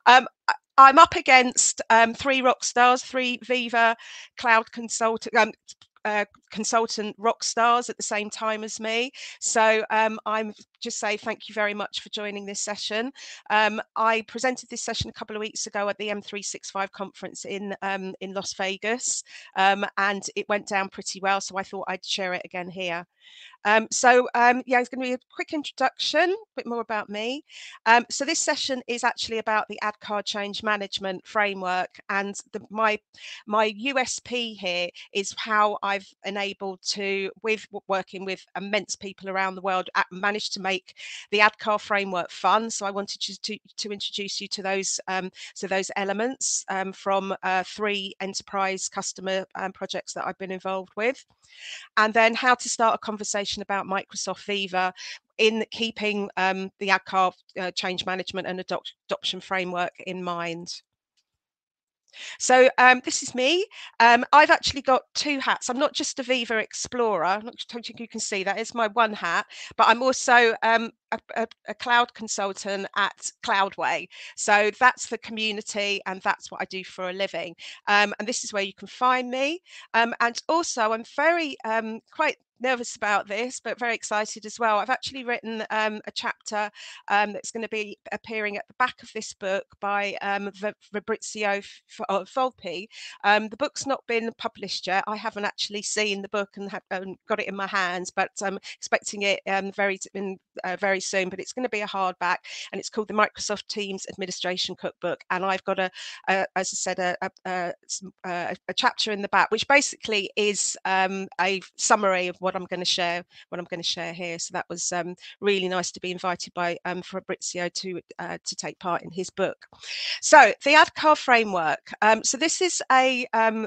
I'm up against three rock stars, three Viva cloud consultant rock stars at the same time as me. So I'm just say thank you very much for joining this session. I presented this session a couple of weeks ago at the M365 conference in Las Vegas, and it went down pretty well. So I thought I'd share it again here. Yeah, it's going to be a quick introduction, a bit more about me. So this session is actually about the ADKAR change management framework, and my USP here is how I've enabled to, with working with immense people around the world, managed to make the ADKAR framework fun. So I wanted to introduce you to those those elements from 3 enterprise customer projects that I've been involved with, and then how to start a conversation about Microsoft Viva in keeping the ADKAR change management and adoption framework in mind. So this is me. I've actually got 2 hats. I'm not just a Viva Explorer. I'm not sure you can see that is my one hat, but I'm also a cloud consultant at Cloudway. So that's the community, and that's what I do for a living. And this is where you can find me. And also, I'm very quite nervous about this, but very excited as well. I've actually written a chapter that's going to be appearing at the back of this book by Fabrizio Volpi. The book's not been published yet. I haven't actually seen the book and got it in my hands, but I'm expecting it very soon. But it's going to be a hardback, and it's called the Microsoft Teams Administration Cookbook. And I've got as I said, a chapter in the back, which basically is a summary of what I'm going to share here. So that was really nice to be invited by Fabrizio to take part in his book. So the ADKAR framework. So this is a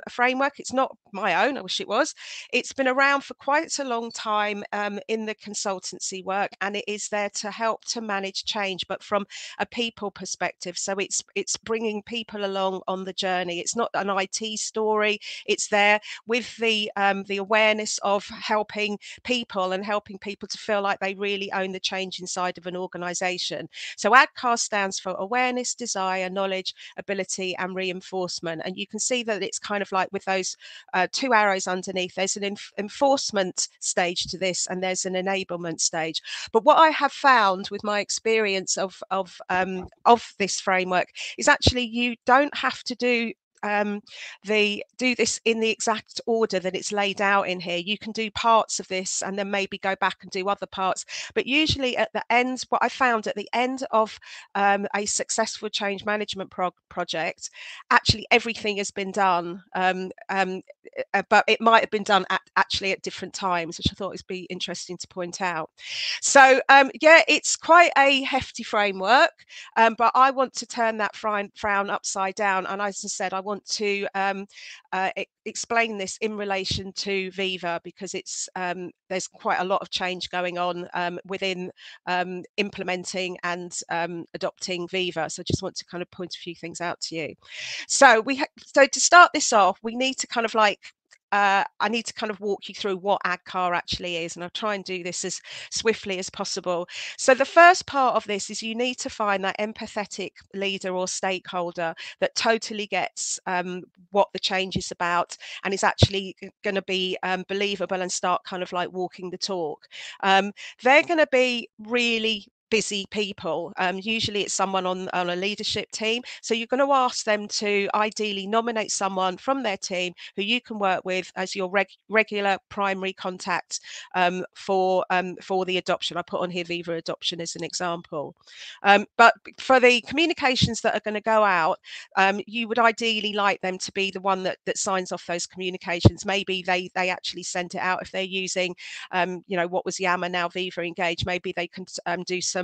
framework. It's not my own. I wish it was. It's been around for quite a long time in the consultancy work, and it is there to help to manage change, but from a people perspective. So it's bringing people along on the journey. It's not an IT story. It's there with the awareness of helping people and helping people to feel like they really own the change inside of an organization. So ADKAR stands for awareness, desire, knowledge, ability, and reinforcement. And you can see that it's kind of like with those 2 arrows underneath, there's an enforcement stage to this, and there's an enablement stage. But what I have found with my experience of this framework is actually you don't have to do this in the exact order that it's laid out in here. You can do parts of this and then maybe go back and do other parts. But usually at the end, what I found at the end of a successful change management project, actually everything has been done. But it might have been done actually at different times, which I thought would be interesting to point out. So yeah, it's quite a hefty framework, but I want to turn that frown upside down. And as I said, I want to explain this in relation to Viva, because it's there's quite a lot of change going on within implementing and adopting Viva. So I just want to kind of point a few things out to you. So so to start this off, we need to kind of like I need to kind of walk you through what ADKAR actually is, and I'll try and do this as swiftly as possible. So the first part of this is you need to find that empathetic leader or stakeholder that totally gets what the change is about and is actually going to be believable and start kind of like walking the talk. They're going to be really busy people. Usually it's someone on a leadership team. So you're going to ask them to ideally nominate someone from their team who you can work with as your regular primary contact for the adoption. I put on here Viva Adoption as an example. But for the communications that are going to go out, you would ideally like them to be the one that signs off those communications. Maybe they actually send it out if they're using, what was Yammer, now Viva Engage. Maybe they can do some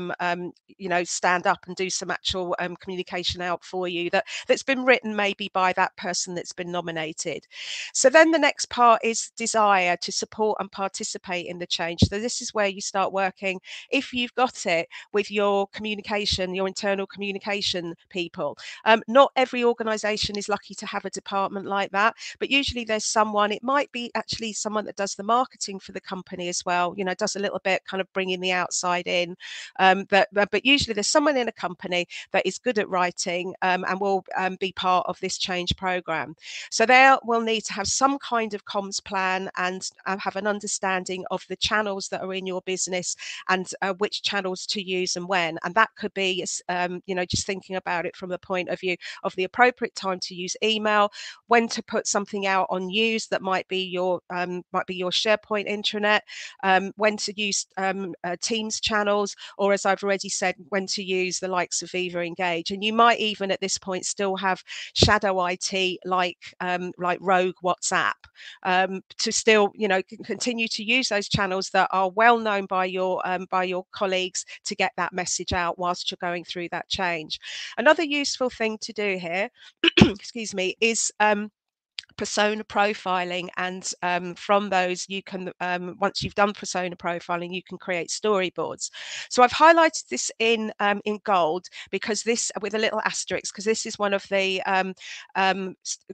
stand up and do some actual communication out for you that's been written maybe by that person that's been nominated. So then the next part is desire to support and participate in the change. So this is where you start working, if you've got it, with your communication, your internal communication people. Not every organization is lucky to have a department like that, but usually there's someone. It might be actually someone that does the marketing for the company as well, does a little bit kind of bringing the outside in. but usually there's someone in a company that is good at writing, and will be part of this change program. So they will need to have some kind of comms plan and have an understanding of the channels that are in your business, and which channels to use and when. And that could be, just thinking about it from the point of view of the appropriate time to use email, when to put something out on news that might be your SharePoint intranet, when to use Teams channels, or as I've already said, when to use the likes of Viva Engage. And you might even at this point still have shadow IT like rogue WhatsApp, to still continue to use those channels that are well known by your colleagues to get that message out whilst you're going through that change. Another useful thing to do here excuse me, is persona profiling. And from those you can, once you've done persona profiling, you can create storyboards. So I've highlighted this in gold, because this, with a little asterisk, because this is one of the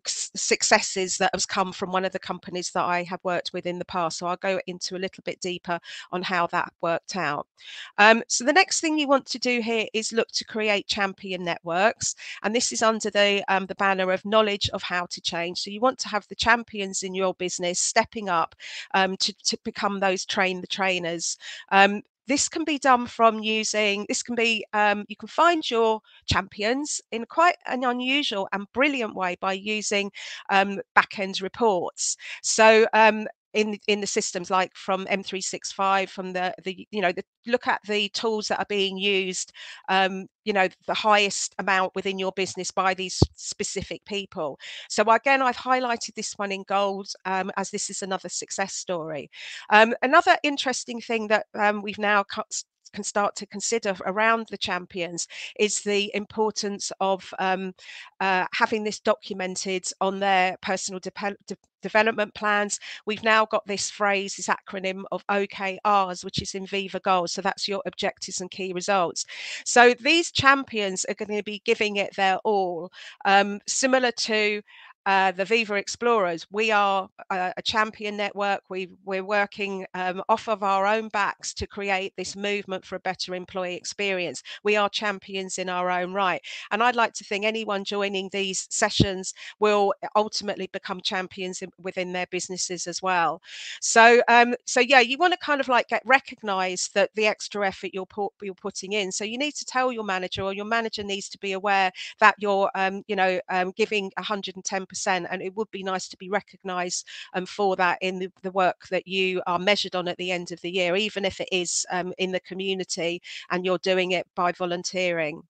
successes that has come from one of the companies that I have worked with in the past. So I'll go into a little bit deeper on how that worked out. So the next thing you want to do here is look to create champion networks, and this is under the banner of knowledge of how to change. So you want to have the champions in your business stepping up to become those train the trainers. This can be done from using, this can be, you can find your champions in quite an unusual and brilliant way by using back-end reports. So in the systems like from M365, from the look at the tools that are being used, the highest amount within your business by these specific people. So again, I've highlighted this one in gold, as this is another success story. Another interesting thing that we've now can start to consider around the champions is the importance of having this documented on their personal development plans. We've now got this phrase, this acronym of ADKARs, which is in Viva Goals. So that's your objectives and key results. So these champions are going to be giving it their all, similar to the Viva Explorers. We are a champion network. We're working off of our own backs to create this movement for a better employee experience. We are champions in our own right. And I'd like to think anyone joining these sessions will ultimately become champions within their businesses as well. So yeah, you want to kind of like get recognized that the extra effort you're putting in. So you need to tell your manager, or your manager needs to be aware that you're giving 110%. And it would be nice to be recognised for that in the work that you are measured on at the end of the year, even if it is in the community and you're doing it by volunteering.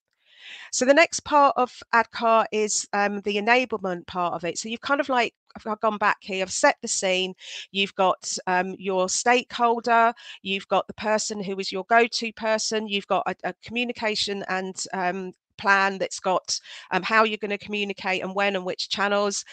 So the next part of ADKAR is the enablement part of it. So you've kind of like, I've gone back here, I've set the scene. You've got your stakeholder, you've got the person who is your go-to person, you've got a communication and plan that's got how you're going to communicate and when and which channels.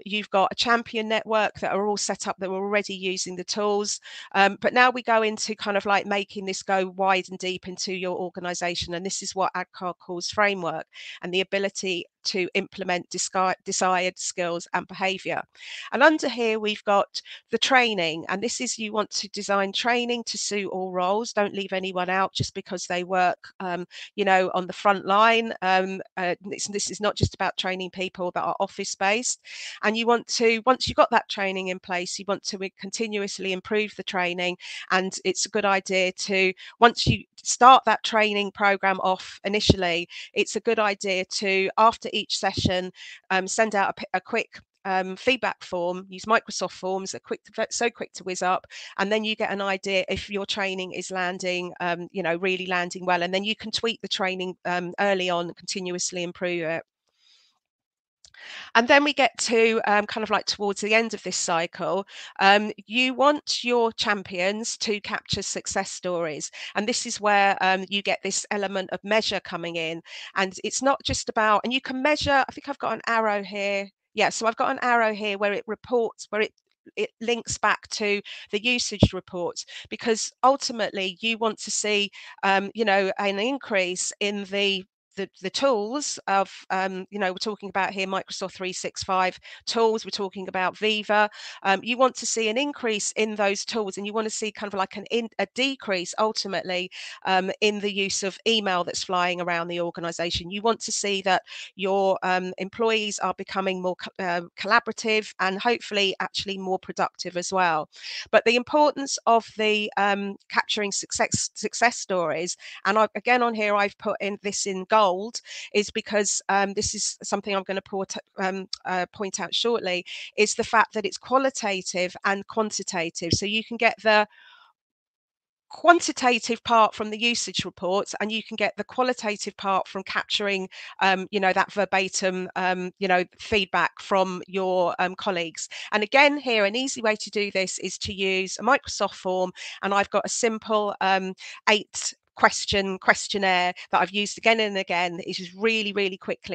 You've got a champion network that are all set up, that are already using the tools. But now we go into kind of like making this go wide and deep into your organization. And this is what ADKAR calls framework, and the ability to implement desired skills and behavior. And under here, we've got the training. And this is, you want to design training to suit all roles. Don't leave anyone out just because they work, on the front line. This is not just about training people that are office based. And you want to, once you've got that training in place, you want to continuously improve the training. And it's a good idea to, once you start that training program off initially, it's a good idea to, after each session, send out a quick feedback form. Use Microsoft Forms, so quick to whiz up, and then you get an idea if your training is landing, really landing well, and then you can tweak the training early on and continuously improve it. And then we get to kind of like towards the end of this cycle, you want your champions to capture success stories. And this is where you get this element of measure coming in. And it's not just about, and you can measure, I think I've got an arrow here. Yeah, so I've got an arrow here where it reports, where it links back to the usage reports, because ultimately you want to see, an increase in the the tools of, we're talking about here Microsoft 365 tools, we're talking about Viva. You want to see an increase in those tools, and you want to see kind of like a decrease ultimately in the use of email that's flying around the organization. You want to see that your employees are becoming more collaborative and hopefully actually more productive as well. But the importance of the capturing success stories, and again on here I've put in this in gold, is because this is something I'm going to point out shortly, is the fact that it's qualitative and quantitative. So you can get the quantitative part from the usage reports, and you can get the qualitative part from capturing that verbatim feedback from your colleagues. And again here, an easy way to do this is to use a Microsoft form, and I've got a simple 8-questionnaire that I've used again and again. It is really quick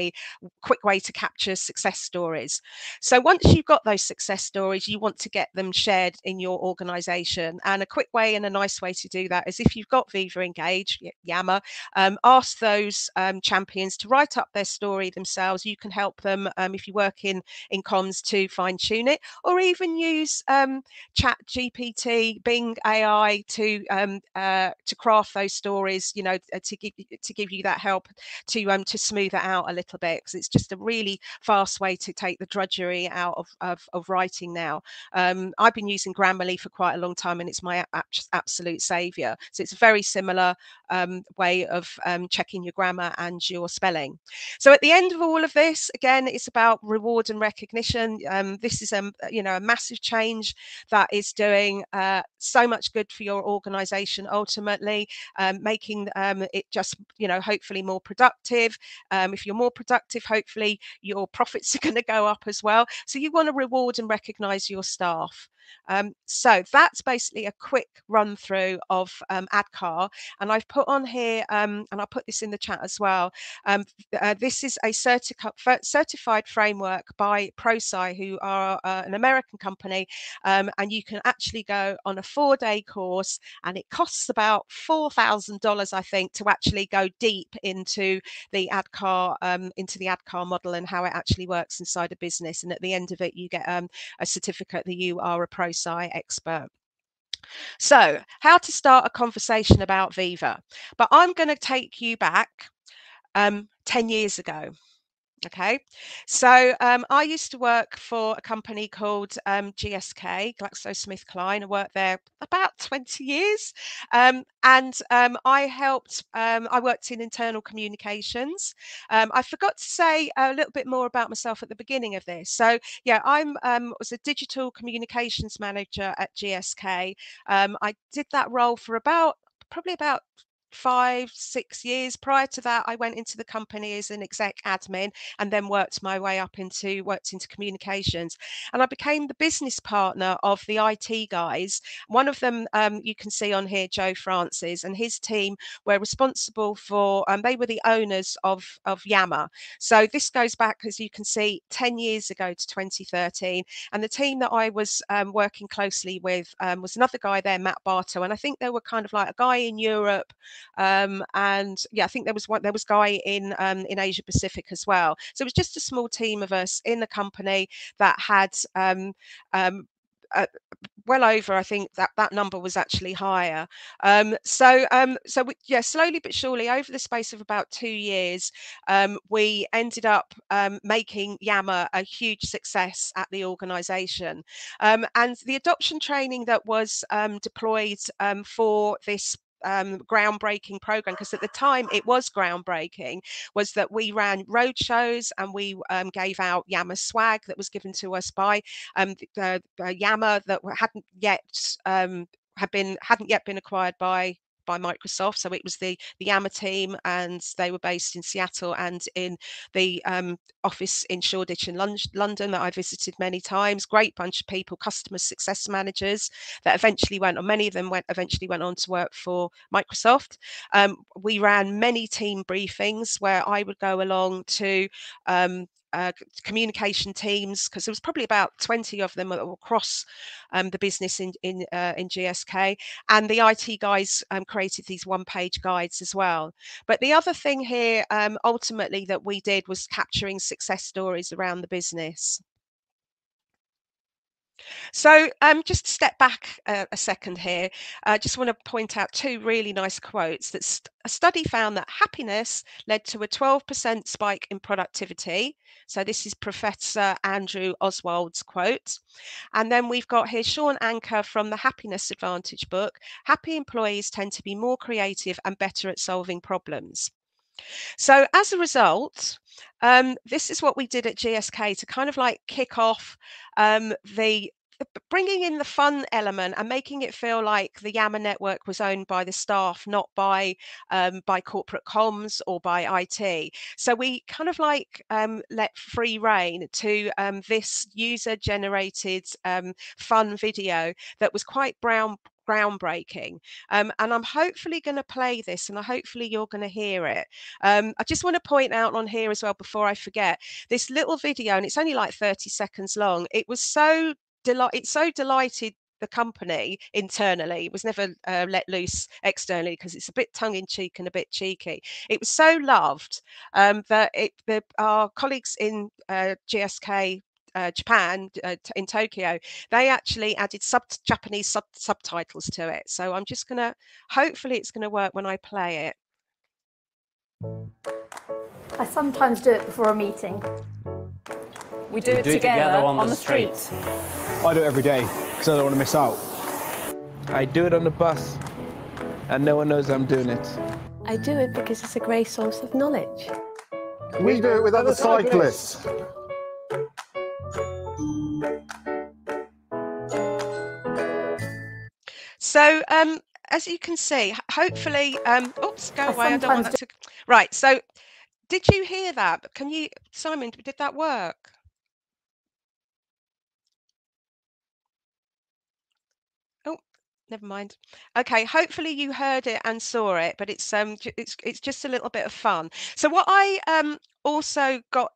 way to capture success stories. So once you've got those success stories, you want to get them shared in your organization. And a quick way and a nice way to do that is, if you've got Viva Engage, Yammer, ask those champions to write up their story themselves. You can help them if you work in comms to fine tune it, or even use Chat GPT, Bing AI to craft those stories, to give you that help to smooth it out a little bit, because it's just a really fast way to take the drudgery out of writing now. I've been using Grammarly for quite a long time, and it's my absolute savior. So it's a very similar way of checking your grammar and your spelling. So at the end of all of this, again, it's about reward and recognition. This is a massive change that is doing so much good for your organization, ultimately making it just hopefully more productive. If you're more productive, hopefully your profits are going to go up as well. So you want to reward and recognize your staff. So that's basically a quick run through of ADKAR, and I've put on here, and I'll put this in the chat as well. This is a certified framework by ProSci, who are an American company, and you can actually go on a 4-day course, and it costs about $4,000, I think, to actually go deep into the ADKAR model and how it actually works inside a business. And at the end of it, you get a certificate that you are a ProSci expert. So, how to start a conversation about Viva? But I'm going to take you back 10 years ago. Okay, so I used to work for a company called GSK, GlaxoSmithKline. I worked there about 20 years, and I worked in internal communications. I forgot to say a little bit more about myself at the beginning of this. So yeah, I was a digital communications manager at GSK. I did that role for probably about 5-6 years. Prior to that, I went into the company as an exec admin, and then worked my way up into communications, and I became the business partner of the IT guys. One of them, you can see on here, Joe Francis and his team were responsible for, they were the owners of Yammer. So this goes back, as you can see, 10 years ago to 2013, and the team that I was working closely with was another guy there, Matt Bartow, and I think there were kind of like a guy in Europe, and yeah, I think there was guy in Asia Pacific as well. So it was just a small team of us in the company that had well over, I think that number was actually higher. Slowly but surely, over the space of about 2 years, we ended up making Yammer a huge success at the organization. And the adoption training that was deployed for this groundbreaking program, because at the time it was groundbreaking, was that we ran road shows, and we gave out Yammer swag that was given to us by Yammer, that hadn't yet been acquired by Microsoft. So it was the Yammer team, and they were based in Seattle and in the office in Shoreditch in London that I visited many times. Great bunch of people, customer success managers that many of them eventually went on to work for Microsoft. We ran many team briefings where I would go along to communication teams, because there was probably about 20 of them across the business in GSK, and the IT guys created these one-page guides as well. But the other thing here, ultimately, that we did was capturing success stories around the business. So just to step back a second here, I just want to point out two really nice quotes. That a study found that happiness led to a 12% spike in productivity. So this is Professor Andrew Oswald's quote. And then we've got here Sean Anker from the Happiness Advantage book. Happy employees tend to be more creative and better at solving problems. So as a result, this is what we did at GSK to kind of like kick off the bringing in the fun element and making it feel like the Yammer network was owned by the staff, not by corporate comms or by IT. So we kind of like let free rein to this user-generated fun video that was quite groundbreaking. And I'm hopefully going to play this, and hopefully you're going to hear it. I just want to point out on here as well, before I forget, this little video, and it's only like 30 seconds long. It was so delighted the company internally. It was never let loose externally because it's a bit tongue-in-cheek and a bit cheeky. It was so loved that our colleagues in GSK Japan, in Tokyo, they actually added Japanese subtitles to it. So I'm just gonna, hopefully it's gonna work when I play it. I sometimes do it before a meeting. We do it together on the street. I do it every day because I don't want to miss out. I do it on the bus and no one knows I'm doing it. I do it because it's a great source of knowledge. We do it with other cyclists. So as you can see, hopefully, oops, go away. I don't want that to. Right. So, did you hear that? Can you, Simon? Did that work? Oh, never mind. Okay. Hopefully you heard it and saw it, but it's just a little bit of fun. So what I also got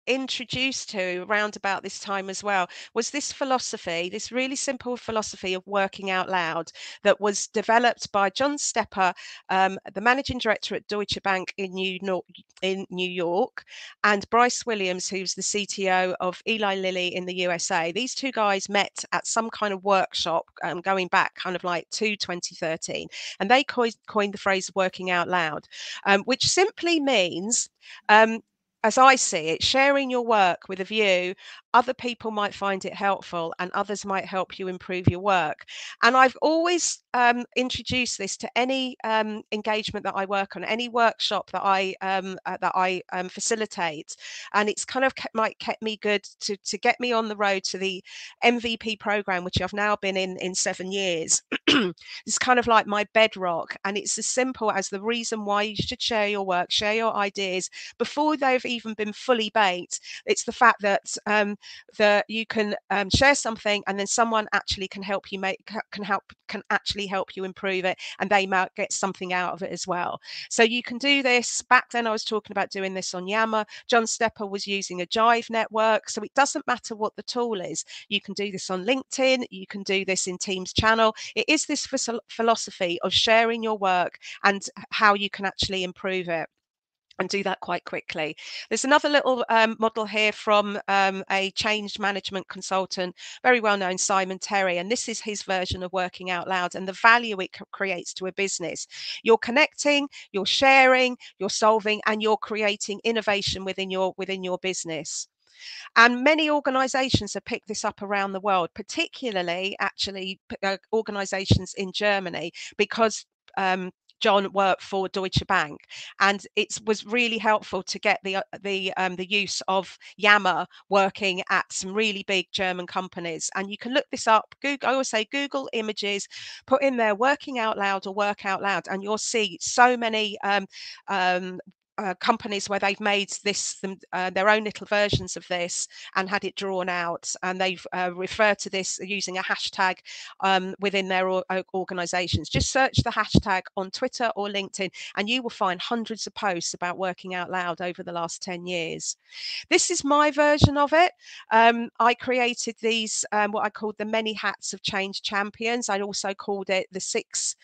introduced to around about this time as well was this philosophy, this really simple philosophy of working out loud that was developed by John Stepper, the managing director at Deutsche Bank in New York, and Bryce Williams, who's the CTO of Eli Lilly in the USA. These two guys met at some kind of workshop going back kind of like to 2013, and they coined the phrase working out loud, which simply means as I see it, sharing your work with a view other people might find it helpful and others might help you improve your work. And I've always introduced this to any engagement that I work on, any workshop that I facilitate, and it's kind of kept me good to get me on the road to the MVP program, which I've now been in 7 years. It's kind of like my bedrock, and it's as simple as the reason why you should share your work, share your ideas before they've even been fully baked. It's the fact that you can share something, and then someone actually can help you can actually help you improve it, and they might get something out of it as well. So you can do this. Back then I was talking about doing this on Yammer. John Stepper was using a Jive network, so it doesn't matter what the tool is. You can do this on LinkedIn, you can do this in Teams channel. It is this philosophy of sharing your work and how you can actually improve it, and do that quite quickly. There's another little model here from a change management consultant, very well known, Simon Terry, and this is his version of working out loud and the value it creates to a business. You're connecting, you're sharing, you're solving, and you're creating innovation within your business. And many organizations have picked this up around the world, particularly actually organizations in Germany, because John worked for Deutsche Bank, and it was really helpful to get the use of Yammer working at some really big German companies. And you can look this up. Google, I always say Google images, put in there working out loud or work out loud, and you'll see so many companies where they've made this their own little versions of this and had it drawn out, and they've referred to this using a hashtag within their organizations. Just search the hashtag on Twitter or LinkedIn and you will find hundreds of posts about working out loud over the last 10 years. This is my version of it. I created these, what I called the many hats of change champions. I also called it the six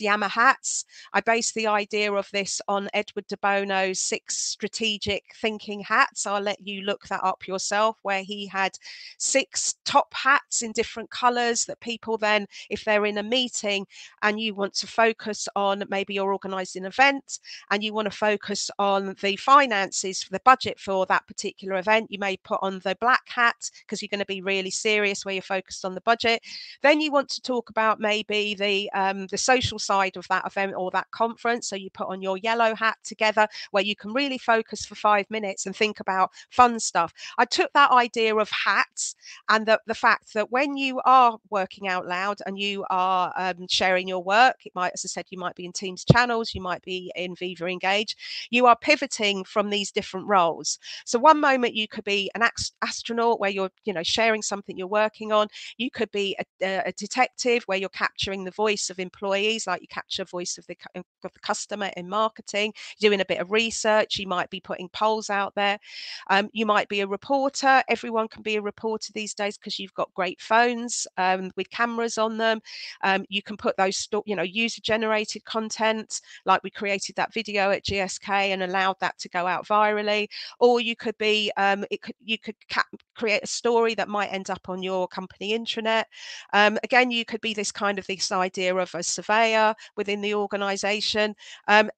Yama hats. I based the idea of this on Edward de Bono's 6 strategic thinking hats. I'll let you look that up yourself, where he had 6 top hats in different colors that people then, if they're in a meeting and you want to focus on, maybe you're organizing an event and you want to focus on the finances for the budget for that particular event, you may put on the black hat because you're going to be really serious where you're focused on the budget. Then you want to talk about maybe the social side of that event or that conference, so you put on your yellow hat together where you can really focus for 5 minutes and think about fun stuff. I took that idea of hats and the fact that when you are working out loud and you are sharing your work, it might, as I said, you might be in Teams channels, you might be in Viva Engage, you are pivoting from these different roles. So one moment you could be an astronaut where you're sharing something you're working on. You could be a detective where you're capturing the voice of employees, like you capture voice of the customer in marketing, doing a bit of research. You might be putting polls out there. You might be a reporter. Everyone can be a reporter these days because you've got great phones with cameras on them. You can put those user-generated content, like we created that video at GSK and allowed that to go out virally. Or you could be you could create a story that might end up on your company intranet. Again, you could be this idea of a surveyor within the organization. I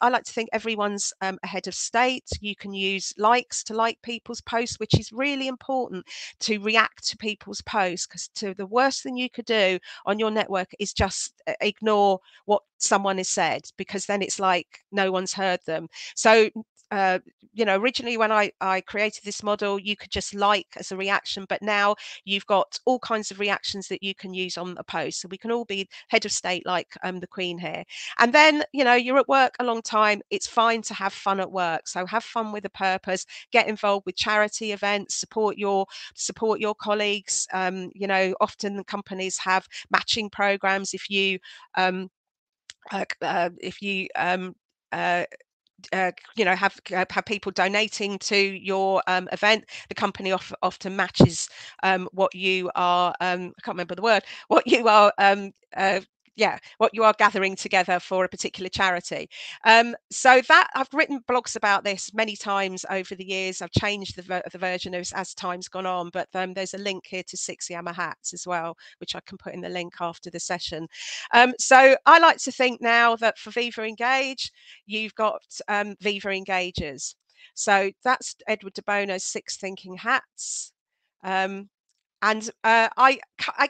like to think everyone's a head of state. You can use likes to like people's posts, which is really important to react to people's posts, because the worst thing you could do on your network is just ignore what someone has said, because then it's like no one's heard them. So originally when I created this model, you could just like as a reaction, but now you've got all kinds of reactions that you can use on a post. So we can all be head of state like the Queen here. And then, you're at work a long time. It's fine to have fun at work. So have fun with a purpose, get involved with charity events, support your colleagues. Often companies have matching programs. If you have people donating to your event, the company often matches what you are I can't remember the word, what you are what you are gathering together for a particular charity. So that I've written blogs about this many times over the years. I've changed the version as time's gone on, but there's a link here to 6 Yama hats as well, which I can put in the link after the session. So I like to think now that for Viva Engage, you've got Viva Engagers. So that's Edward de Bono's 6 thinking hats. And I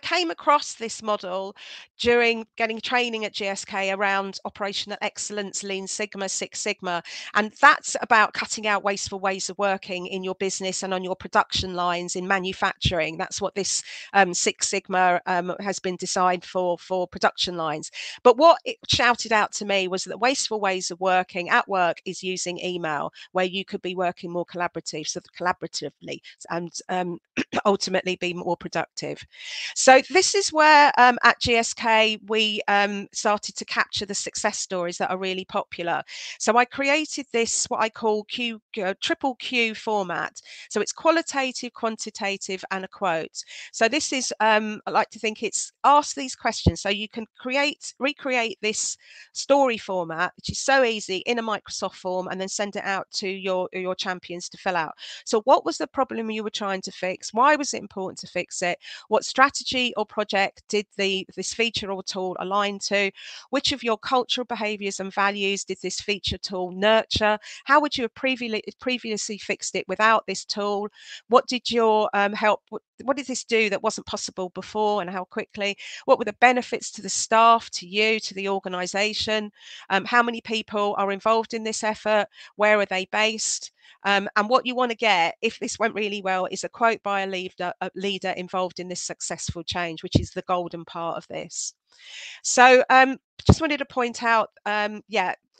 came across this model during getting training at GSK around operational excellence, Lean Sigma, Six Sigma. And that's about cutting out wasteful ways of working in your business and on your production lines in manufacturing. That's what this Six Sigma has been designed for production lines. But what it shouted out to me was that wasteful ways of working at work is using email, where you could be working more collaboratively and ultimately be more productive. So this is where at GSK we started to capture the success stories that are really popular. So I created this, what I call triple Q format. So it's qualitative, quantitative, and a quote. So this is, I like to think it's ask these questions. So you can recreate this story format, which is so easy, in a Microsoft form, and then send it out to your champions to fill out. So what was the problem you were trying to fix? Why was it important to fix it? What strategy or project did this feature or tool align to? Which of your cultural behaviors and values did this feature tool nurture? How would you have previously fixed it without this tool? What did your what did this do that wasn't possible before, and how quickly? What were the benefits to the staff, to you, to the organization? How many people are involved in this effort? Where are they based? And what you want to get, if this went really well, is a quote by a leader involved in this successful change, which is the golden part of this. So just wanted to point out,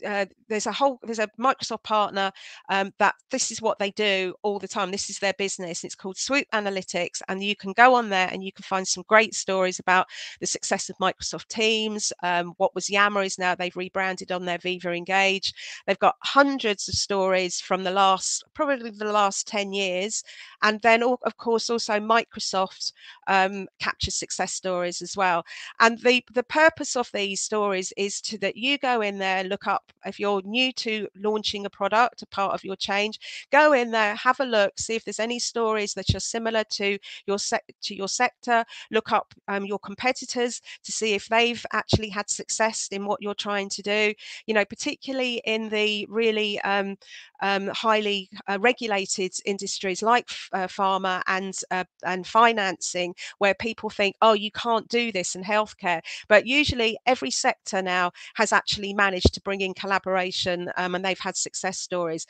there's a Microsoft partner that this is what they do all the time. This is their business. It's called Swoop Analytics, and you can go on there and you can find some great stories about the success of Microsoft Teams. What was Yammer is now they've rebranded on their Viva Engage. They've got hundreds of stories from probably the last 10 years. And then, of course, also Microsoft captures success stories as well. And the purpose of these stories is that you go in there, look up, if you're new to launching a product, a part of your change, go in there, have a look, see if there's any stories that are similar to your sector, look up your competitors to see if they've actually had success in what you're trying to do, particularly in the really highly regulated industries like pharma and financing, where people think, oh, you can't do this in healthcare. But usually every sector now has actually managed to bring in collaboration, and they've had success stories.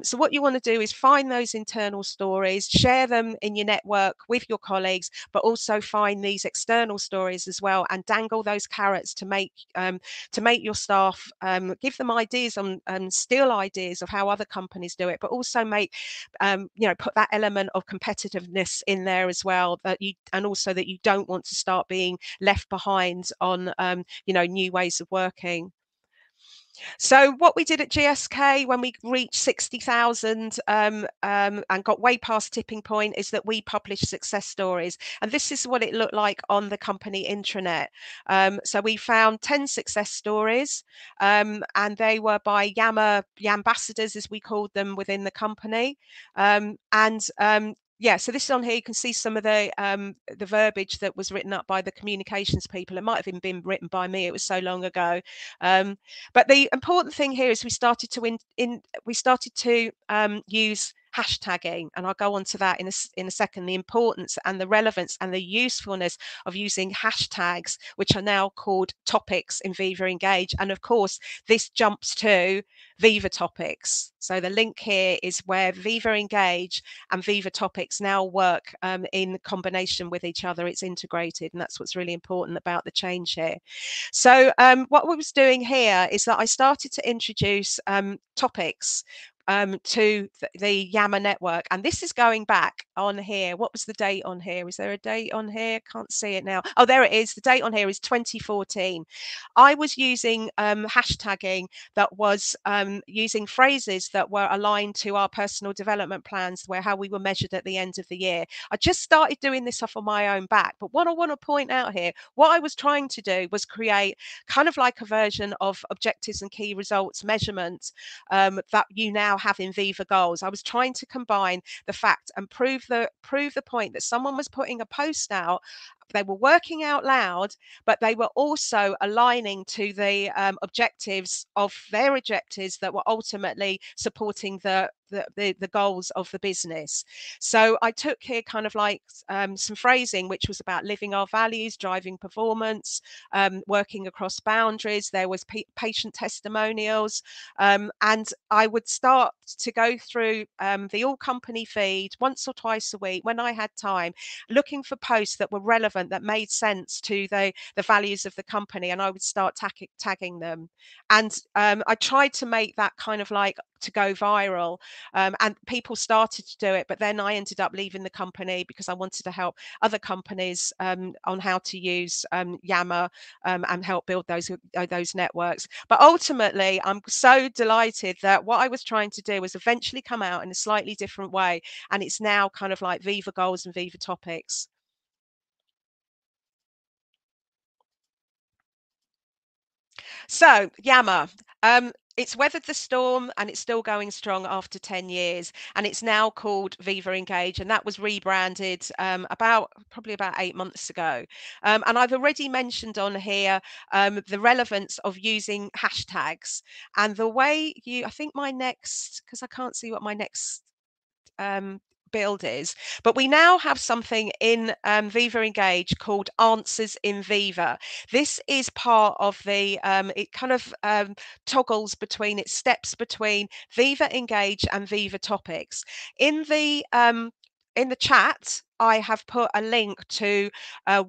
So what you want to do is find those internal stories, share them in your network with your colleagues, but also find these external stories as well, and dangle those carrots to make your staff, give them ideas and steal ideas of how other companies do it, but also put that element of competitiveness in there as well, and also that you don't want to start being left behind on new ways of working. So what we did at GSK when we reached 60,000 and got way past tipping point is that we published success stories. And this is what it looked like on the company intranet. So we found 10 success stories, and they were by Yammer ambassadors, as we called them within the company. Yeah, so this is on here. You can see some of the verbiage that was written up by the communications people. It might have even been written by me. It was so long ago. But the important thing here is we started to use hashtagging, and I'll go on to that in a second. The importance and the relevance and the usefulness of using hashtags, which are now called topics in Viva Engage. And of course, this jumps to Viva Topics. So the link here is where Viva Engage and Viva Topics now work in combination with each other. It's integrated, and that's what's really important about the change here. So what we was doing here is that I started to introduce topics to the Yammer network, and this is going back on here. What was the date on here? Is there a date on here? Can't see it now. Oh, there it is. The date on here is 2014. I was using hashtagging that was using phrases that were aligned to our personal development plans, where how we were measured at the end of the year. I just started doing this off on my own back, but what I want to point out here, what I was trying to do was create kind of like a version of objectives and key results measurement that you now have in Viva Goals. I was trying to combine the fact and prove the point that someone was putting a post out. They were working out loud, but they were also aligning to the objectives that were ultimately supporting the goals of the business. So I took here kind of like some phrasing which was about living our values, driving performance, working across boundaries. There was patient testimonials, and I would start to go through the all company feed once or twice a week when I had time, looking for posts that were relevant, that made sense to the values of the company, and I would start tagging them. And I tried to make that kind of like to go viral, and people started to do it, but then I ended up leaving the company because I wanted to help other companies on how to use Yammer and help build those networks. But ultimately, I'm so delighted that what I was trying to do was eventually come out in a slightly different way, and it's now kind of like Viva Goals and Viva Topics. So Yammer, it's weathered the storm and it's still going strong after 10 years, and it's now called Viva Engage, and that was rebranded probably about 8 months ago. And I've already mentioned on here the relevance of using hashtags, and the way I think my next, because I can't see what my next build is, but we now have something in Viva Engage called Answers in Viva. This is part of the it kind of toggles between, it steps between Viva Engage and Viva Topics. In the chat I have put a link to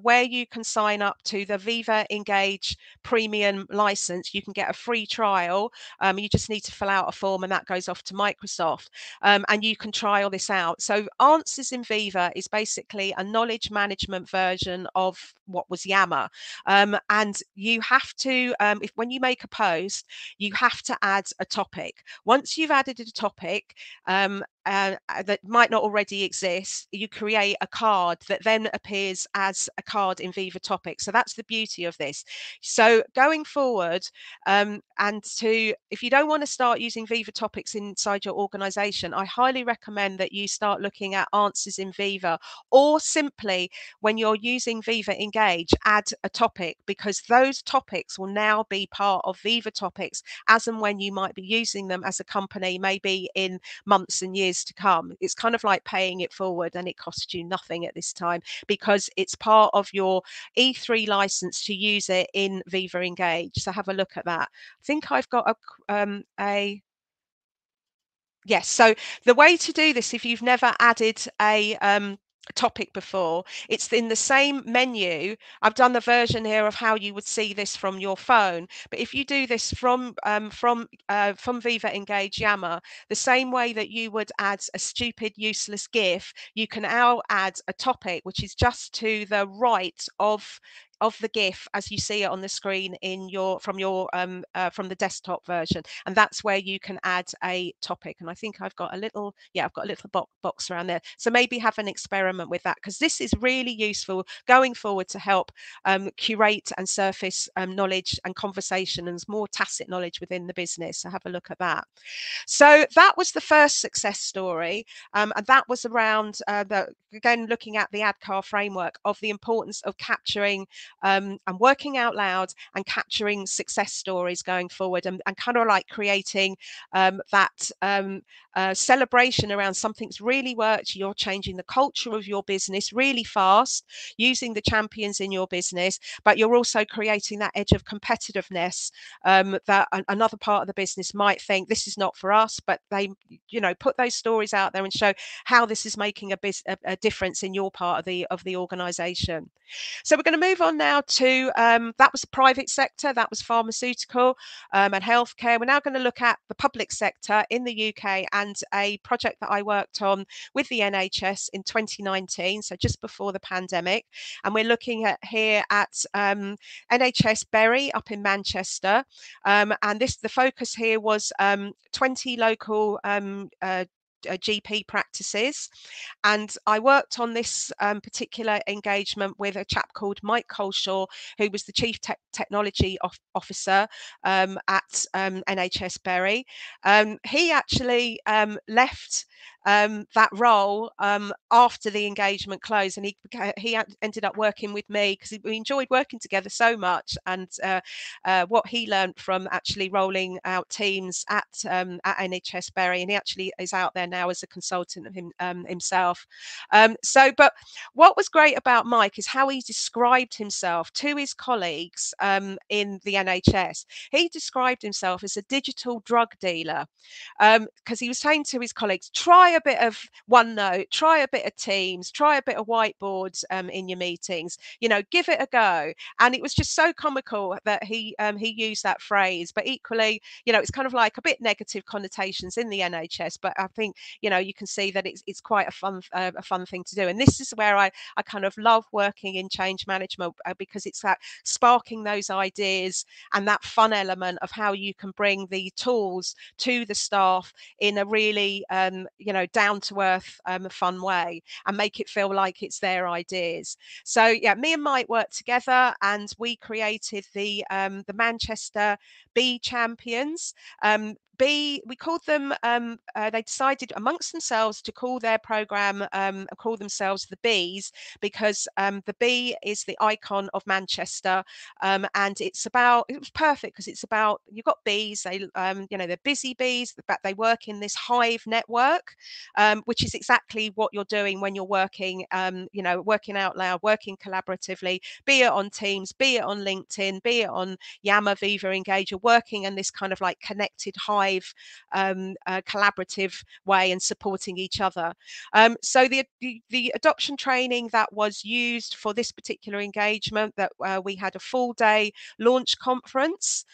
where you can sign up to the Viva Engage Premium license. You can get a free trial. You just need to fill out a form, and that goes off to Microsoft. And you can trial this out. So Answers in Viva is basically a knowledge management version of what was Yammer. And you have to, when you make a post, you have to add a topic. Once you've added a topic, that might not already exist, you create a card that then appears as a card in Viva Topics. So that's the beauty of this. So going forward, if you don't want to start using Viva Topics inside your organization, I highly recommend that you start looking at Answers in Viva, or simply when you're using Viva Engage, add a topic, because those topics will now be part of Viva Topics as and when you might be using them as a company, maybe in months and years to come. It's kind of like paying it forward, and it costs you nothing at this time because it's part of your E3 license to use it in Viva Engage. So have a look at that. I think I've got yes. So the way to do this, if you've never added a topic before, it's in the same menu. I've done the version here of how you would see this from your phone, but if you do this from Viva Engage Yammer, the same way that you would add a stupid useless GIF, you can now add a topic which is just to the right of the GIF as you see it on the screen in from the desktop version, and that's where you can add a topic. And I think I've got a little box around there, so maybe have an experiment with that, because this is really useful going forward to help curate and surface knowledge and conversation and more tacit knowledge within the business. So have a look at that. So that was the first success story, and that was around again looking at the ADKAR framework of the importance of capturing and working out loud and capturing success stories going forward, and kind of like creating that celebration around something's really worked. You're changing the culture of your business really fast using the champions in your business, but you're also creating that edge of competitiveness that another part of the business might think this is not for us, but they put those stories out there and show how this is making a difference in your part of the organization. So we're going to move on now to that was the private sector, that was pharmaceutical and healthcare. We're now going to look at the public sector in the UK and a project that I worked on with the NHS in 2019, so just before the pandemic. And we're looking at here at NHS Bury up in Manchester, and the focus here was 20 local GP practices, and I worked on this particular engagement with a chap called Mike Colshaw, who was the Chief Technology Officer at NHS Bury. He actually left that role after the engagement closed, and he ended up working with me because we enjoyed working together so much, and what he learned from actually rolling out teams at NHS Bury, and he actually is out there now as a consultant himself. But what was great about Mike is how he described himself to his colleagues in the NHS. He described himself as a digital drug dealer, because he was saying to his colleagues, try a bit of OneNote, try a bit of Teams, try a bit of whiteboards in your meetings, give it a go. And it was just so comical that he used that phrase, but equally, it's kind of like a bit negative connotations in the NHS, but I think, you can see that it's quite a fun thing to do. And this is where I kind of love working in change management, because it's that sparking those ideas and that fun element of how you can bring the tools to the staff in a really down to earth fun way and make it feel like it's their ideas. So yeah, me and Mike worked together and we created the Manchester Bee Champions. We called them, they decided amongst themselves to call their program, call themselves the Bees, because the bee is the icon of Manchester, and it was perfect because it's about, you've got bees, they're busy bees, but they work in this hive network, which is exactly what you're doing when you're working, working out loud, working collaboratively, be it on Teams, be it on LinkedIn, be it on Yammer, Viva Engage, or working in this kind of like connected hive, collaborative way and supporting each other. So the adoption training that was used for this particular engagement, that we had a full day launch conference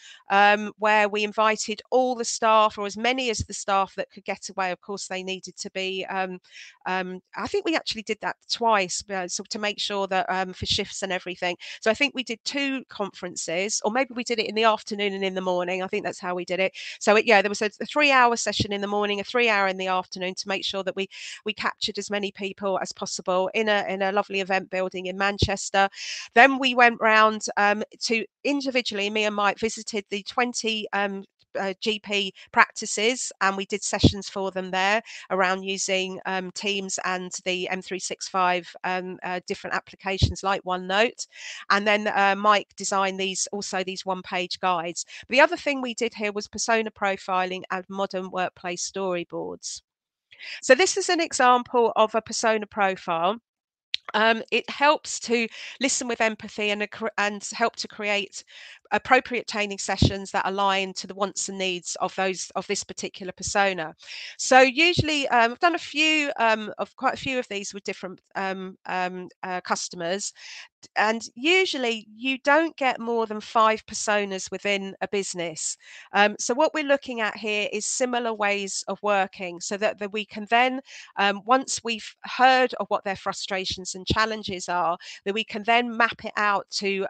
where we invited all the staff, or as many as the staff that could get away. Of course, they needed to be, I think we actually did that twice, so to make sure that for shifts and everything. So I think we did 2 conferences, or maybe we did it in the afternoon and in the morning. I think that's how we did it. So yeah, there was a 3-hour session in the morning, a 3-hour in the afternoon, to make sure that we captured as many people as possible in a lovely event building in Manchester. Then we went round to individually, me and Mike visited the 20 GP practices, and we did sessions for them there around using Teams and the M365 different applications like OneNote. And then Mike designed these 1-page guides. But the other thing we did here was persona profiling and modern workplace storyboards. So this is an example of a persona profile. It helps to listen with empathy and help to create appropriate training sessions that align to the wants and needs of this particular persona. So usually I've done quite a few of these with different customers. And usually you don't get more than 5 personas within a business. So what we're looking at here is similar ways of working, so that we can then, once we've heard of what their frustrations and challenges are, that we can then map it out to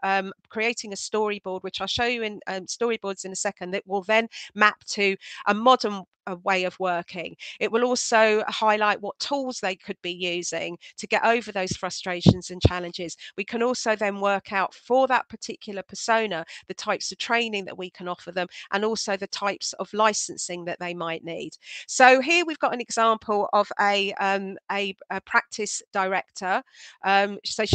creating a storyboard, which I'll show you in storyboards in a second, that will then map to a modern way of working. It will also highlight what tools they could be using to get over those frustrations and challenges. We can also then work out for that particular persona the types of training that we can offer them, and also the types of licensing that they might need. So here we've got an example of a practice director. So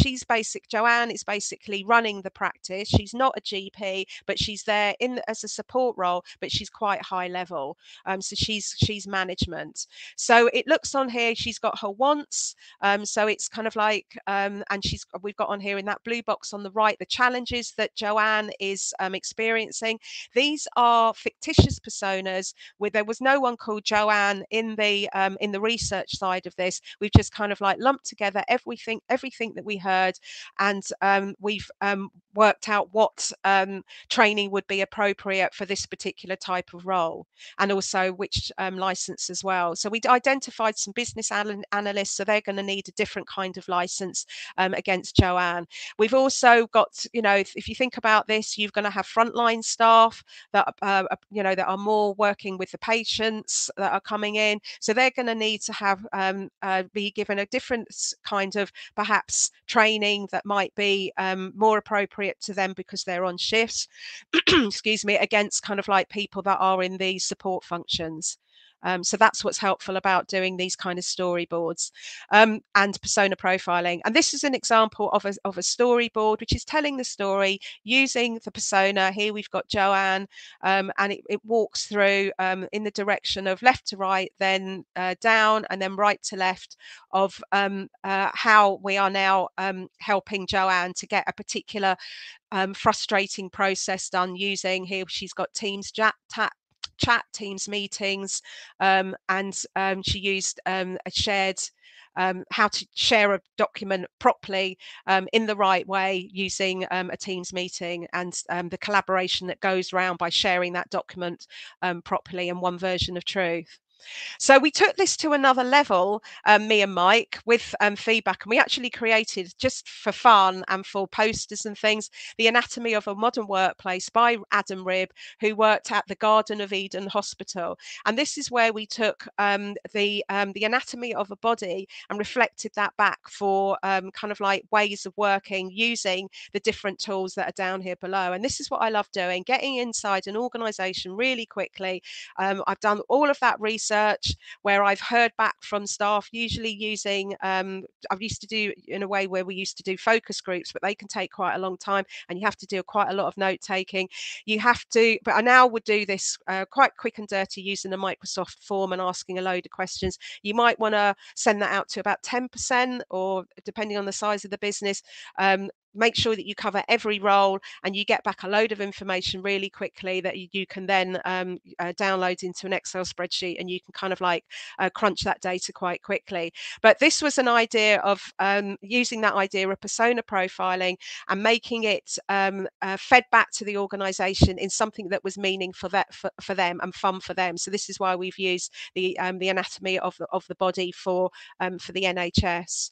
Joanne is basically running the practice. She's not a GP, but she's there as a support role, but she's quite high level. So she's management. So it looks on here, she's got her wants. So it's kind of like, and we've got on here in that blue box on the right, the challenges that Joanne is experiencing. These are fictitious personas, where there was no one called Joanne in the research side of this. We've just kind of like lumped together everything that we heard, and we've worked out what training would be appropriate for this particular type of role, and also which license as well. So we identified some business analysts, so they're going to need a different kind of license against Joanne. We've also got, if you think about this, you're going to have frontline staff that that are more working with the patients that are coming in, so they're going to need to have be given a different kind of perhaps training that might be more appropriate to them because they're on shifts excuse me, against kind of like people that are in the support functions. So that's what's helpful about doing these kind of storyboards and persona profiling. And this is an example of a storyboard, which is telling the story using the persona. Here we've got Joanne, and it walks through in the direction of left to right, then down, and then right to left, of how we are now helping Joanne to get a particular frustrating process done using, here she's got Teams chat Teams meetings, and she used a shared how to share a document properly in the right way using a Teams meeting, and the collaboration that goes around by sharing that document properly in one version of truth. So we took this to another level, me and Mike, with feedback, and we actually created, just for fun and for posters and things, The Anatomy of a Modern Workplace by Adam Ribb, who worked at the Garden of Eden Hospital. And this is where we took the anatomy of a body and reflected that back for kind of like ways of working using the different tools that are down here below. And this is what I love doing, getting inside an organization really quickly. I've done all of that research where I've heard back from staff, usually using I used to do in a way where we used to do focus groups, but they can take quite a long time and you have to do quite a lot of note taking. You have to, but I now would do this quite quick and dirty using a Microsoft form and asking a load of questions. You might want to send that out to about 10%, or depending on the size of the business, make sure that you cover every role, and you get back a load of information really quickly that you can then download into an Excel spreadsheet, and you can kind of like crunch that data quite quickly. But this was an idea of using that idea of persona profiling and making it fed back to the organization in something that was meaningful for them and fun for them. So this is why we've used the anatomy of the body for the NHS.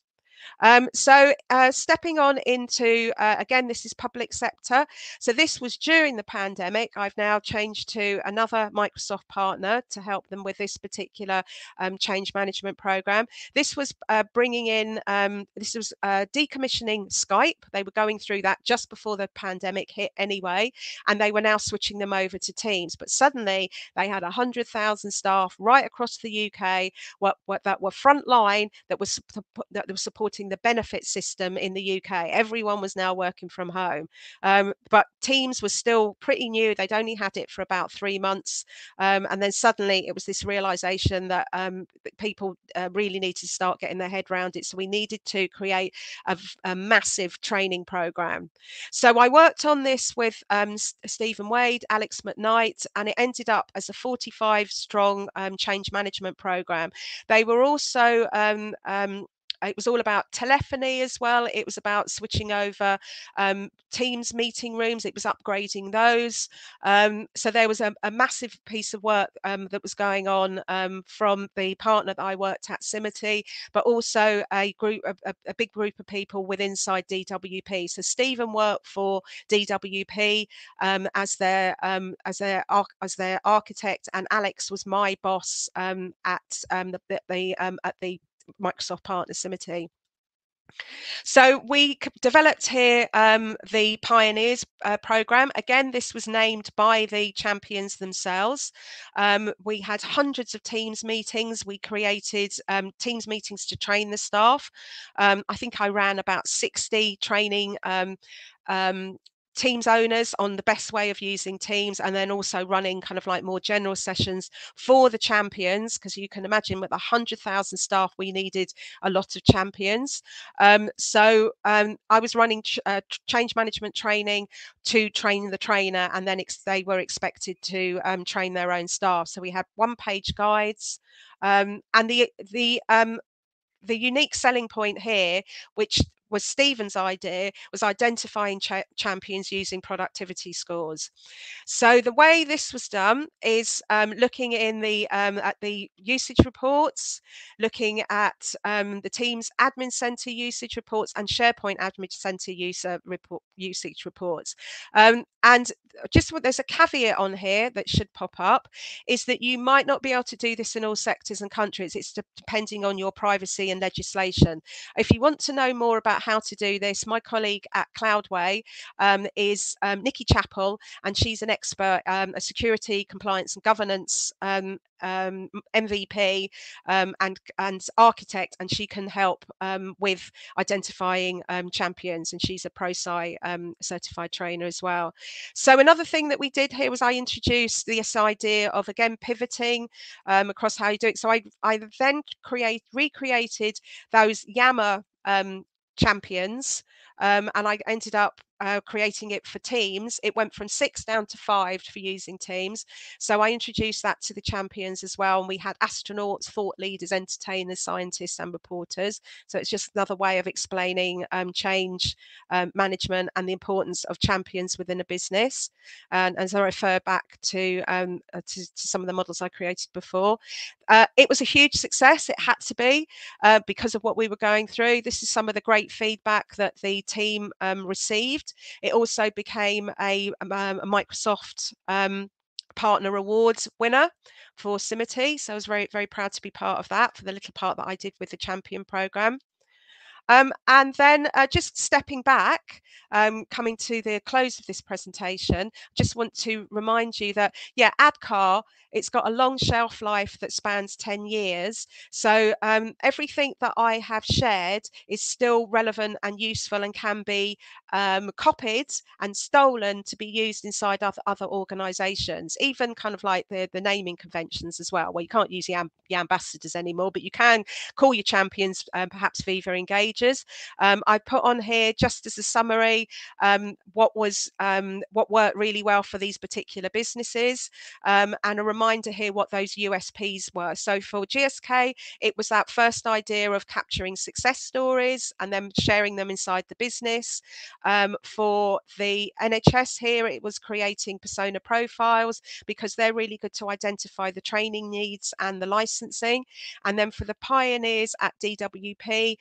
So stepping on into, again, this is public sector. So this was during the pandemic. I've now changed to another Microsoft partner to help them with this particular change management program. This was bringing in, this was decommissioning Skype. They were going through that just before the pandemic hit anyway, and they were now switching them over to Teams. But suddenly they had 100,000 staff right across the UK that were frontline, that was supporting the benefit system in the UK. Everyone was now working from home, but Teams was still pretty new. They'd only had it for about 3 months, and then suddenly it was this realization that people really needed to start getting their head around it. So we needed to create a massive training program. So I worked on this with Stephen Wade, Alex McKnight, and it ended up as a 45 strong change management program. They were also it was all about telephony as well. It was about switching over Teams meeting rooms. It was upgrading those. So there was a massive piece of work that was going on from the partner that I worked at, Simity, but also a big group of people with inside DWP. So Stephen worked for DWP as their architect, and Alex was my boss at the Microsoft partner Simity. So we developed here the Pioneers program. Again, this was named by the champions themselves. We had hundreds of Teams meetings. We created Teams meetings to train the staff. I think I ran about 60 training Teams owners on the best way of using Teams, and then also running kind of like more general sessions for the champions, because you can imagine with 100,000 staff, we needed a lot of champions. So I was running change management training to train the trainer, and then they were expected to train their own staff. So we had one-page guides, and the unique selling point here, which was Stephen's idea, was identifying champions using productivity scores. So the way this was done is looking in at the usage reports, looking at the Teams Admin Center usage reports and SharePoint Admin Center usage reports. And just there's a caveat on here that should pop up, is that you might not be able to do this in all sectors and countries. It's depending on your privacy and legislation. If you want to know more about how to do this, my colleague at Cloudway is Nikki Chappell, and she's an expert, a security, compliance and governance MVP and architect, and she can help with identifying champions, and she's a ProSci certified trainer as well. So another thing that we did here was I introduced this idea of, again, pivoting across how you do it. So I then recreated those Yammer champions, and I ended up creating it for Teams. It went from 6 down to 5 for using Teams. So I introduced that to the champions as well. And we had astronauts, thought leaders, entertainers, scientists and reporters. So it's just another way of explaining change management and the importance of champions within a business. And as I refer back to some of the models I created before, it was a huge success. It had to be because of what we were going through. This is some of the great feedback that the team received. It also became a Microsoft Partner Awards winner for Simity. So I was very, very proud to be part of that, for the little part that I did with the Champion program. And then just stepping back, coming to the close of this presentation, just want to remind you that, yeah, ADKAR, it's got a long shelf life that spans 10 years. So everything that I have shared is still relevant and useful and can be copied and stolen to be used inside other organizations, even kind of like the naming conventions as well, where you can't use the ambassadors anymore, but you can call your champions perhaps Viva Engage procedures. I put on here, just as a summary, what worked really well for these particular businesses, and a reminder here what those USPs were. So for GSK, it was that first idea of capturing success stories and then sharing them inside the business. For the NHS here, it was creating persona profiles, because they're really good to identify the training needs and the licensing. And then for the pioneers at DWP,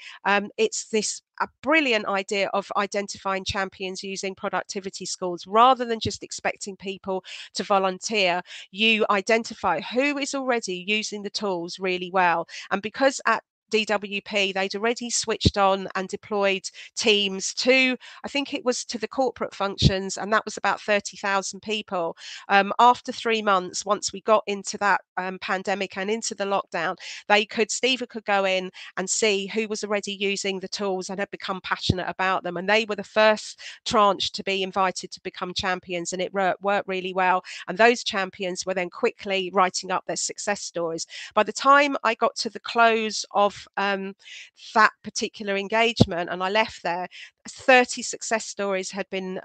it's this a brilliant idea of identifying champions using productivity scores. Rather than just expecting people to volunteer, you identify who is already using the tools really well. And because at DWP, they'd already switched on and deployed teams to, I think it was to the corporate functions, and that was about 30,000 people. After 3 months, once we got into that pandemic and into the lockdown, Stephen could go in and see who was already using the tools and had become passionate about them. And they were the first tranche to be invited to become champions, and it worked really well. And those champions were then quickly writing up their success stories. By the time I got to the close of that particular engagement and I left there, 30 success stories had been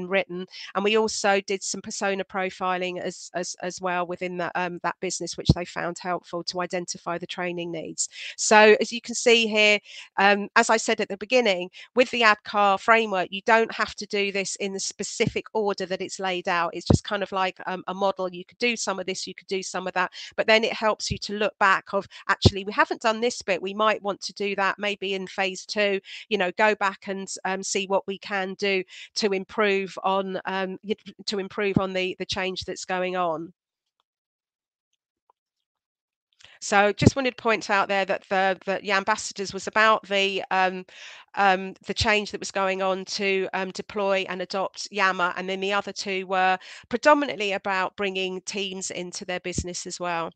written, and we also did some persona profiling as well within that business, which they found helpful to identify the training needs. So as you can see here, as I said at the beginning, with the ADKAR framework, you don't have to do this in the specific order that it's laid out. It's just kind of like a model. You could do some of this, you could do some of that, but then it helps you to look back of, actually, we haven't done this bit, we might want to do that maybe in phase 2, go back and see what we can do to improve on the change that's going on. So just wanted to point out there that the ambassadors was about the change that was going on to deploy and adopt Yammer, and then the other 2 were predominantly about bringing teams into their business as well.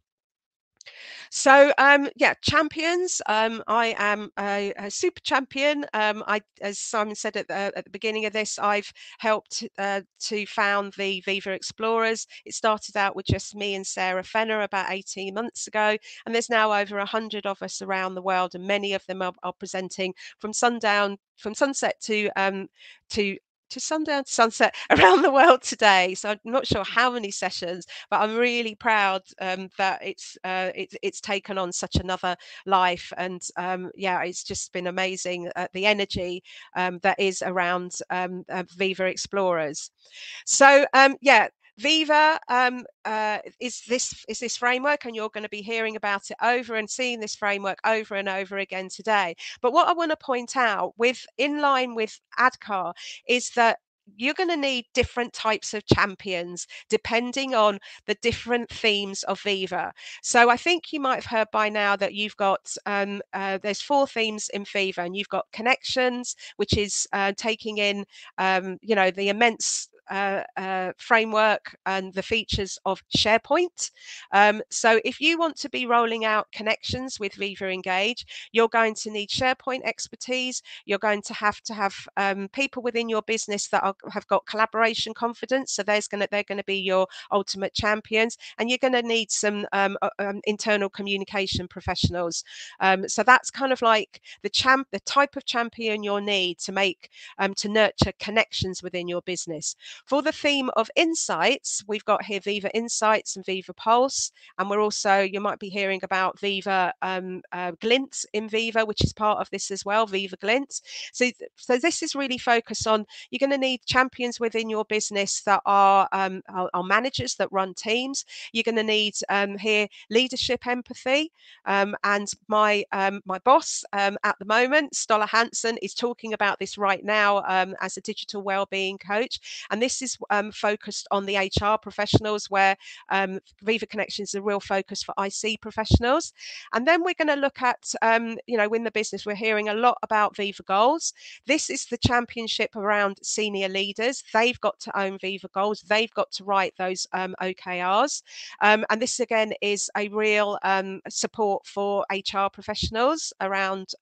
So champions. I am a super champion. As Simon said at the beginning of this, I've helped to found the Viva Explorers. It started out with just me and Sarah Fenner about 18 months ago, and there's now over 100 of us around the world, and many of them are presenting from sunset to sundown to sunset around the world today. So I'm not sure how many sessions, but I'm really proud that it's taken on such another life. And it's just been amazing, the energy that is around Viva Explorers. So Viva is this framework, and you're going to be hearing about it over and seeing this framework over and over again today. But what I want to point out, in line with ADKAR, is that you're going to need different types of champions depending on the different themes of Viva. So I think you might have heard by now that you've got there's 4 themes in Viva, and you've got connections, which is taking in the immense framework and the features of SharePoint. So if you want to be rolling out connections with Viva Engage, you're going to need SharePoint expertise. You're going to have people within your business that have got collaboration confidence. So they're going to be your ultimate champions, and you're going to need some internal communication professionals. So that's kind of like the type of champion you'll need to nurture connections within your business. For the theme of insights, we've got here Viva Insights and Viva Pulse, and you might be hearing about Viva Glint in Viva, which is part of this as well, Viva Glint. So this is really focused on, you're going to need champions within your business that are managers that run teams. You're going to need here leadership empathy, and my boss at the moment, Stolla Hansen, is talking about this right now as a digital wellbeing coach, and this is focused on the HR professionals, where Viva Connections is a real focus for IC professionals. And then we're going to look at, in the business, we're hearing a lot about Viva Goals. This is the championship around senior leaders. They've got to own Viva Goals. They've got to write those OKRs. And this, again, is a real support for HR professionals around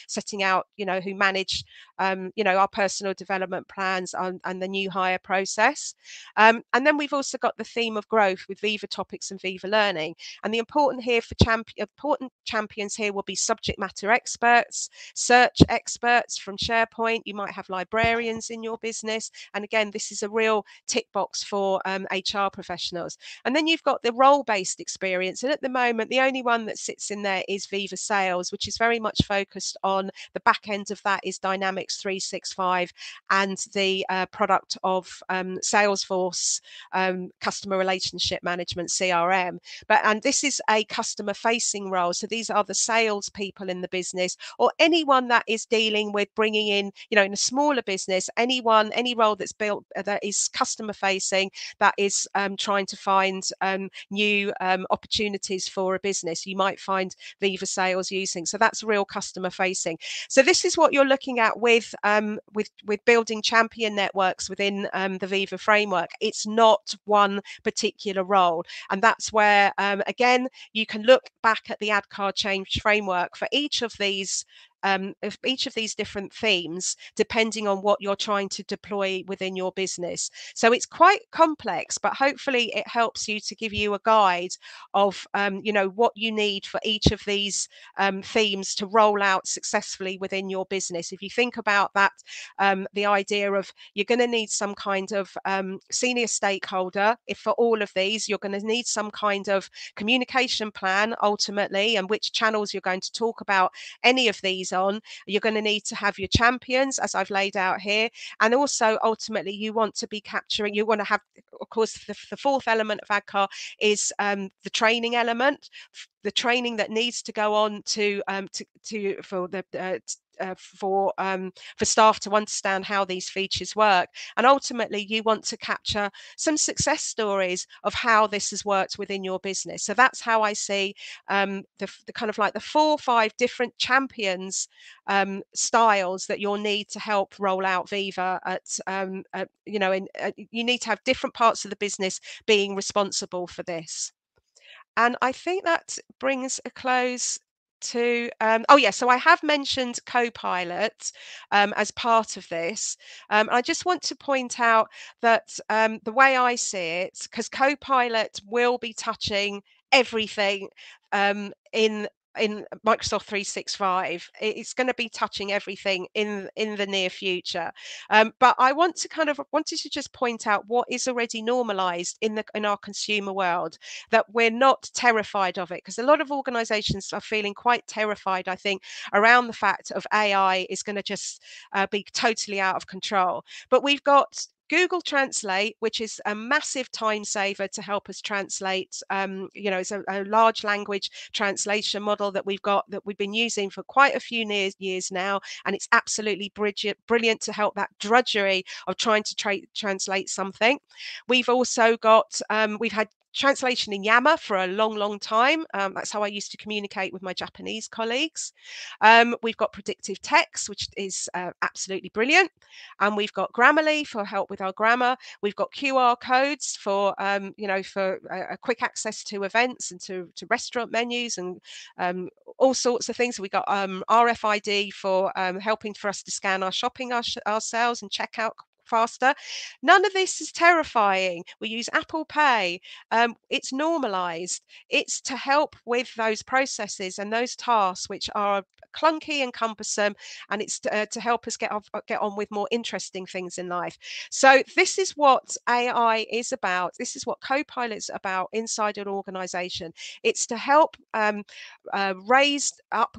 setting out, who manage, our personal development plans and the new hire process. And then we've also got the theme of growth with Viva Topics and Viva Learning. And the important champions here will be subject matter experts, search experts from SharePoint. You might have librarians in your business. And again, this is a real tick box for HR professionals. And then you've got the role-based experience. And at the moment, the only one that sits in there is Viva Sales, which is very much focused on the back end of that is Dynamics 365 and the product of Salesforce customer relationship management, CRM. And this is a customer facing role. So these are the sales people in the business, or anyone that is dealing with bringing in, in a smaller business, any role that's built that is customer facing, that is trying to find new opportunities for a business. You might find Viva Sales using. So that's real customer facing. So this is what you're looking at with building champion networks within the Viva framework. It's not one particular role. And that's where, again, you can look back at the ADKAR change framework for each of these different themes, depending on what you're trying to deploy within your business. So it's quite complex, but hopefully it helps you to give you a guide of what you need for each of these themes to roll out successfully within your business. If you think about that, the idea of you're going to need some kind of senior stakeholder. If for all of these, you're going to need some kind of communication plan ultimately, and which channels you're going to talk about any of these on. You're going to need to have your champions, as I've laid out here, and also ultimately you want to have, of course, the fourth element of ADKAR is the training element, the training that needs to go on for staff to understand how these features work. And ultimately, you want to capture some success stories of how this has worked within your business. So that's how I see the kind of like the 4 or 5 different champions styles that you'll need to help roll out Viva you need to have different parts of the business being responsible for this. And I think that brings a close to so I have mentioned Copilot as part of this. I just want to point out that the way I see it, because Copilot will be touching everything in Microsoft 365. It's going to be touching everything in the near future. But I wanted to just point out what is already normalized in our consumer world, that we're not terrified of it, because a lot of organizations are feeling quite terrified, I think, around the fact of AI is going to just be totally out of control. But we've got Google Translate, which is a massive time saver to help us translate. It's a large language translation model that we've been using for quite a few years now, and it's absolutely brilliant to help that drudgery of trying to translate something. We've also got we've had translation in Yammer for a long time. That's how I used to communicate with my Japanese colleagues. We've got predictive text, which is absolutely brilliant. And we've got Grammarly for help with our grammar. We've got QR codes for a quick access to events and to restaurant menus and all sorts of things. We've got RFID for helping for us to scan our shopping ourselves and check out faster. None of this is terrifying. We use Apple Pay. It's normalized. It's to help with those processes and those tasks which are clunky and cumbersome, and it's to help us get on with more interesting things in life. So this is what AI is about. This is what Copilot's about inside an organization. It's to help raise up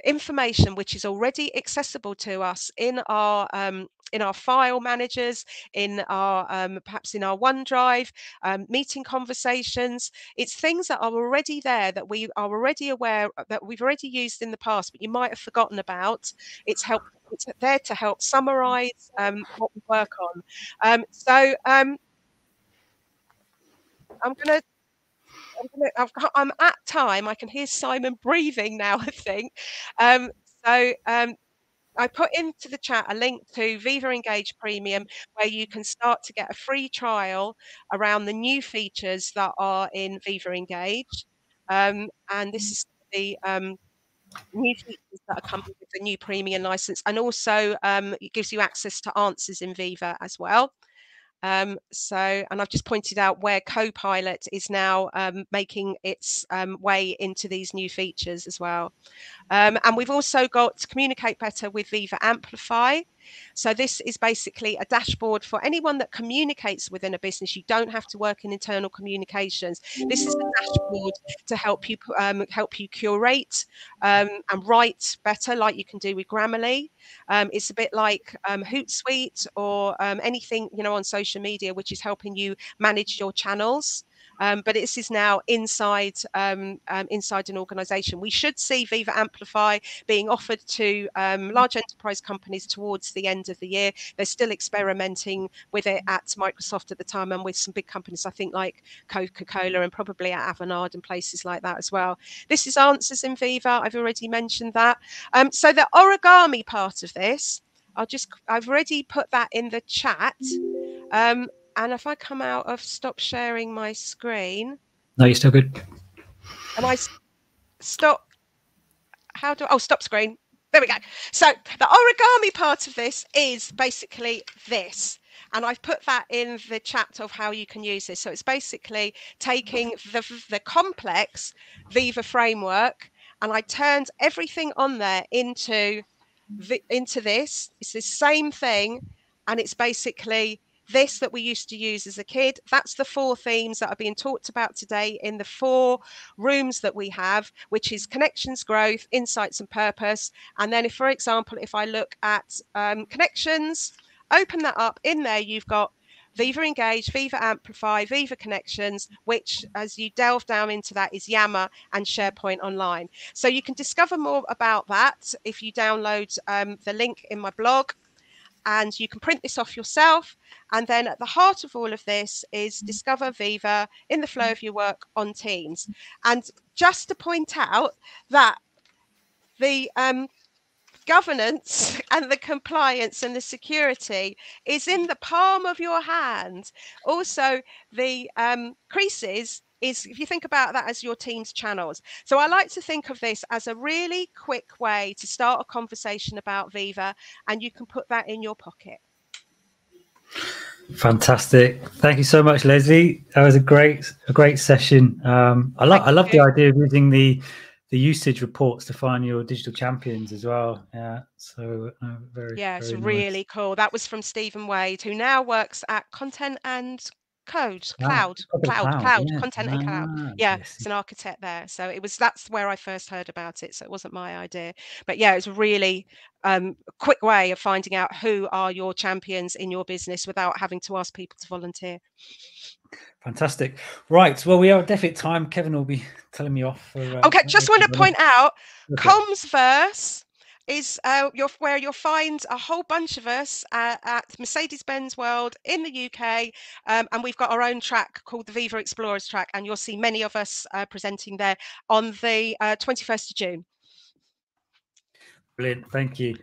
information which is already accessible to us in our file managers, in our perhaps in our OneDrive, meeting conversations. It's things that are already there, that we are already aware, that we've already used in the past, but you might have forgotten about. It's there to help summarize what we work on. I'm at time. I can hear Simon breathing now, I think. I put into the chat a link to Viva Engage Premium, where you can start to get a free trial around the new features that are in Viva Engage. And this is the new features that are coming with the new premium license. And also it gives you access to answers in Viva as well. And I've just pointed out where Copilot is now making its way into these new features as well. And we've also got Communicate Better with Viva Amplify. So this is basically a dashboard for anyone that communicates within a business. You don't have to work in internal communications. This is the dashboard to help you curate and write better, like you can do with Grammarly. It's a bit like Hootsuite or anything, you know, on social media, which is helping you manage your channels. But this is now inside inside an organization. We should see Viva Amplify being offered to large enterprise companies towards the end of the year. They're still experimenting with it at Microsoft at the time, and with some big companies, I think, like Coca-Cola, and probably at Avanade and places like that as well. This is Answers in Viva. I've already mentioned that. So the origami part of this, I've already put that in the chat. And if I come out of stop sharing my screen. No, you're still good. And I stop. Stop screen. There we go. So the origami part of this is basically this. And I've put that in the chat of how you can use this. So it's basically taking the complex Viva framework, and I turned everything on there into this. It's the same thing, and it's basically this that we used to use as a kid. That's the 4 themes that are being talked about today in the 4 rooms that we have, which is connections, growth, insights, and purpose. And then if, for example, if I look at connections, open that up, in there you've got Viva Engage, Viva Amplify, Viva Connections, which, as you delve down into that, is Yammer and SharePoint Online. So you can discover more about that if you download the link in my blog. And you can print this off yourself. And then at the heart of all of this is discover Viva in the flow of your work on Teams. And just to point out that the governance and the compliance and the security is in the palm of your hand. Also, the creases is, if you think about that as your team's channels. So I like to think of this as a really quick way to start a conversation about Viva, and you can put that in your pocket. Fantastic. Thank you so much, Lesley. That was a great session. I love the idea of using the usage reports to find your digital champions as well. Yeah, so it's very really nice. cool. That was from Stephen Wade, who now works at Content and Content and Cloud. Yeah, yes. it's an architect there. So that's where I first heard about it. So it wasn't my idea, but yeah, it's a really quick way of finding out who are your champions in your business without having to ask people to volunteer. Fantastic. Right. Well, we are definitely at time. Kevin will be telling me off. Okay, just want to point out, Comsverse is where you'll find a whole bunch of us at Mercedes-Benz World in the UK, and we've got our own track called the Viva Explorers track, and you'll see many of us presenting there on the 21st of June. Brilliant. Thank you.